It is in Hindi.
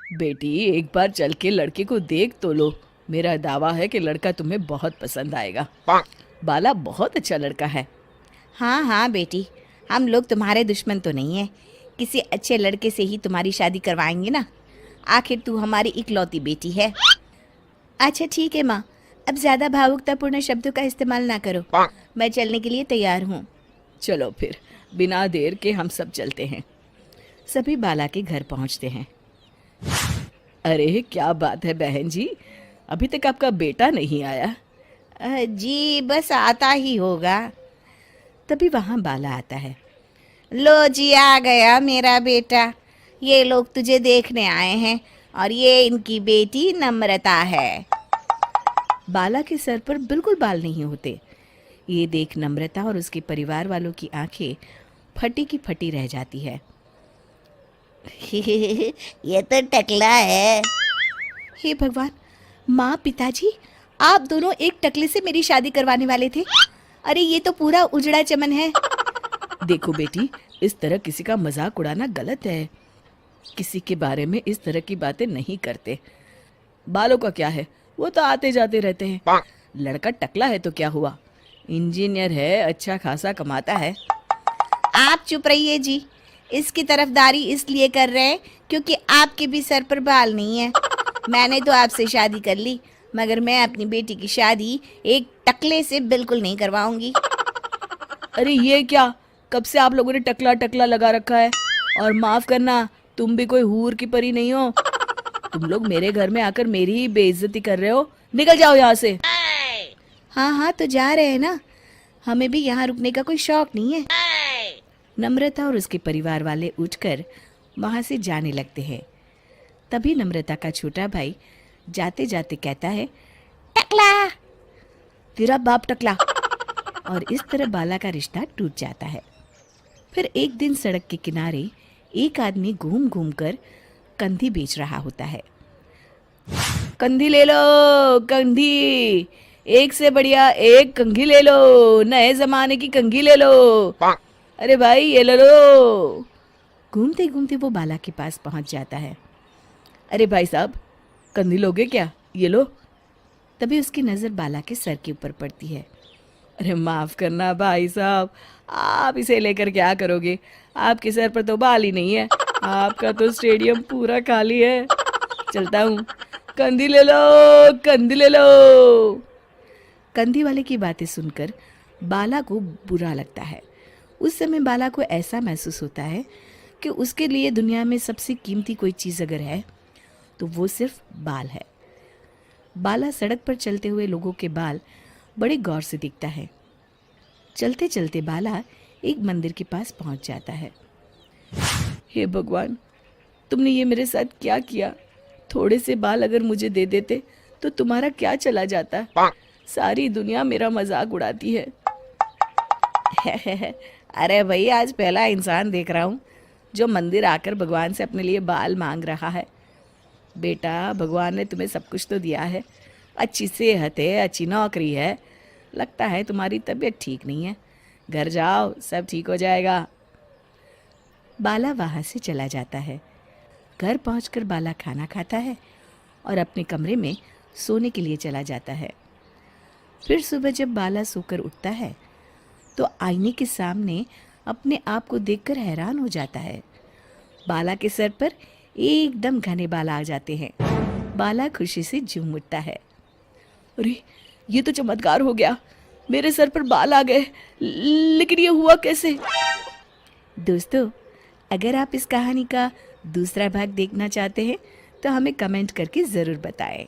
बेटी एक बार चल के लड़के को देख तो लो। मेरा दावा है कि लड़का तुम्हें बहुत पसंद आएगा। बाला बहुत अच्छा लड़का है। हाँ हाँ बेटी, हम लोग तुम्हारे दुश्मन तो नहीं है। किसी अच्छे लड़के से ही तुम्हारी शादी करवाएंगे ना। आखिर तू हमारी इकलौती बेटी है। अच्छा ठीक है माँ, अब ज़्यादा भावुकतापूर्ण शब्दों का इस्तेमाल ना करो। मैं चलने के लिए तैयार हूँ। चलो फिर, बिना देर के हम सब चलते हैं। सभी बाला के घर पहुंचते हैं। अरे क्या बात है बहन जी, अभी तक आपका बेटा नहीं आया? जी बस आता ही होगा। तभी वहां बाला आता है। लो जी, आ गया मेरा बेटा। ये लोग तुझे देखने आए हैं और ये इनकी बेटी नम्रता है। बाला के सर पर बिल्कुल बाल नहीं होते। ये देख नम्रता और उसके परिवार वालों की आंखें फटी की फटी रह जाती है। ये तो टकला है। हे भगवान, माँ पिताजी, आप दोनों एक टकले से मेरी शादी करवाने वाले थे। अरे ये तो पूरा उजड़ा चमन है। देखो बेटी, इस तरह किसी का मजाक उड़ाना गलत है। किसी के बारे में इस तरह की बातें नहीं करते। बालों का क्या है, वो तो आते जाते रहते हैं। लड़का टकला है तो क्या हुआ, इंजीनियर है, अच्छा खासा कमाता है। आप चुप रहिए जी। इसकी तरफदारी इसलिए कर रहे हैं क्योंकि आपके भी सर पर बाल नहीं है। मैंने तो आपसे शादी कर ली, मगर मैं अपनी बेटी की शादी एक टकले से बिल्कुल नहीं करवाऊंगी। अरे ये क्या, कब से आप लोगों ने टकला टकला लगा रखा है? और माफ करना, तुम भी कोई हूर की परी नहीं हो। तुम लोग मेरे घर में आकर मेरी ही बेइज्जती कर रहे हो। निकल जाओ यहाँ से। हाँ हाँ तो जा रहे हैं ना, हमें भी यहाँ रुकने का कोई शौक नहीं है। नम्रता और उसके परिवार वाले उठकर वहां से जाने लगते हैं। तभी नम्रता का छोटा भाई जाते जाते कहता है, टकला। तेरा बाप टकला। और इस तरह बाला का रिश्ता टूट जाता है। फिर एक दिन सड़क के किनारे एक आदमी घूम घूम कर कंधी बेच रहा होता है। कंधी ले लो, कंधी, एक से बढ़िया एक कंघी ले लो, नए जमाने की कंघी ले लो। अरे भाई ये ले लो। घूमते घूमते वो बाला के पास पहुंच जाता है। अरे भाई साहब, कंधी लोगे क्या? ये लो। तभी उसकी नज़र बाला के सर के ऊपर पड़ती है। अरे माफ़ करना भाई साहब, आप इसे लेकर क्या करोगे? आपके सर पर तो बाल ही नहीं है। आपका तो स्टेडियम पूरा खाली है। चलता हूँ। कंधी ले लो, कंधी ले लो। कंधी वाले की बातें सुनकर बाला को बुरा लगता है। उस समय बाला को ऐसा महसूस होता है कि उसके लिए दुनिया में सबसे कीमती कोई चीज़ अगर है तो वो सिर्फ बाल है। बाला सड़क पर चलते हुए लोगों के बाल बड़े गौर से देखता है। चलते चलते बाला एक मंदिर के पास पहुंच जाता है। हे भगवान, तुमने ये मेरे साथ क्या किया? थोड़े से बाल अगर मुझे दे देते तो तुम्हारा क्या चला जाता? सारी दुनिया मेरा मजाक उड़ाती है। अरे भाई, आज पहला इंसान देख रहा हूँ जो मंदिर आकर भगवान से अपने लिए बाल मांग रहा है। बेटा, भगवान ने तुम्हें सब कुछ तो दिया है। अच्छी सेहत है, अच्छी नौकरी है। लगता है तुम्हारी तबीयत ठीक नहीं है। घर जाओ, सब ठीक हो जाएगा। बाला वहाँ से चला जाता है। घर पहुंचकर बाला खाना खाता है और अपने कमरे में सोने के लिए चला जाता है। फिर सुबह जब बाला सोकर उठता है तो आईने के सामने अपने आप को देखकर हैरान हो जाता है। बाला के सर पर एकदम घने बाल आ जाते हैं। बाला खुशी से झूम उठता है। अरे ये तो चमत्कार हो गया, मेरे सर पर बाल आ गए। लेकिन ये हुआ कैसे? दोस्तों, अगर आप इस कहानी का दूसरा भाग देखना चाहते हैं तो हमें कमेंट करके ज़रूर बताएं।